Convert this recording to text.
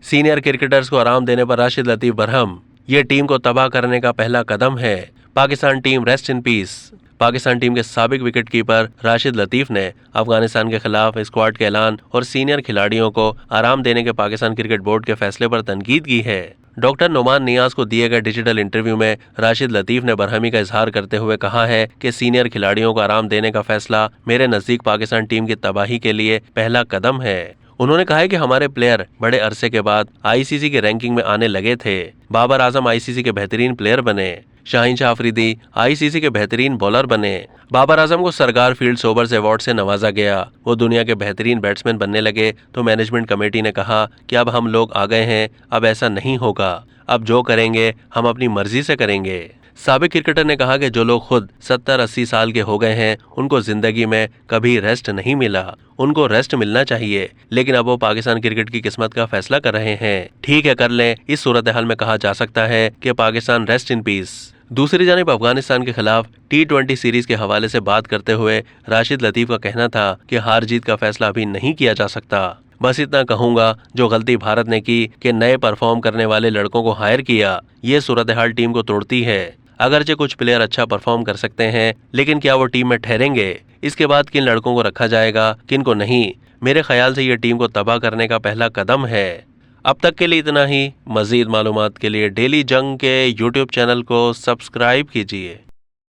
Senior cricketers को आराम देने पर राशिद लतीफ बरहम। ये टीम को तबाह करने का पहला कदम है। Pakistan team rest in peace. Pakistan team के साबिक विकेटकीपर राशिद लतीफ ने अफगानिस्तान के खिलाफ स्क्वाड के ऐलान और सीनियर खिलाड़ियों को आराम देने के पाकिस्तान क्रिकेट बोर्ड के फैसले पर तनकीद की है। डॉक्टर नुमान नियाज को दिए गए डिजिटल इंटरव्यू में राशिद लतीफ ने बरहमी का इजहार करते हुए कहा है कि सीनियर खिलाड़ियों को आराम देने का फैसला मेरे नजदीक पाकिस्तान टीम की तबाही के लिए पहला कदम है। उन्होंने कहा है कि हमारे प्लेयर बड़े अरसे के बाद आईसीसी की रैंकिंग में आने लगे थे। बाबर आजम आईसीसी के बेहतरीन प्लेयर बने। शाहीन शाह अफरीदी आईसीसी के बेहतरीन बॉलर बने। बाबर आजम को सरकार फील्ड सोबर्स अवार्ड से नवाजा गया। वो दुनिया के बेहतरीन बैट्समैन बनने लगे तो मैनेजमेंट कमेटी ने कहा कि अब हम लोग आ गए हैं, अब ऐसा नहीं होगा, अब जो करेंगे हम अपनी मर्जी से करेंगे। साबिक क्रिकेटर ने कहा कि जो लोग खुद 70-80 साल के हो गए हैं उनको जिंदगी में कभी रेस्ट नहीं मिला, उनको रेस्ट मिलना चाहिए, लेकिन अब वो पाकिस्तान क्रिकेट की किस्मत का फैसला कर रहे हैं। ठीक है, कर लें। इस सूरत हाल में कहा जा सकता है कि पाकिस्तान रेस्ट इन पीस। दूसरी जानिब अफगानिस्तान के खिलाफ T20 सीरीज के हवाले से बात करते हुए राशिद लतीफ का कहना था कि हार जीत का फैसला अभी नहीं किया जा सकता। बस इतना कहूंगा, जो गलती भारत ने की कि नए परफॉर्म करने वाले लड़कों को हायर किया, ये सूरत हाल टीम को तोड़ती है। अगरचे कुछ प्लेयर अच्छा परफॉर्म कर सकते हैं, लेकिन क्या वो टीम में ठहरेंगे? इसके बाद किन लड़कों को रखा जाएगा, किन को नहीं? मेरे ख्याल से ये टीम को तबाह करने का पहला कदम है। अब तक के लिए इतना ही। मजीद मालूमात के लिए डेली जंग के YouTube चैनल को सब्सक्राइब कीजिए।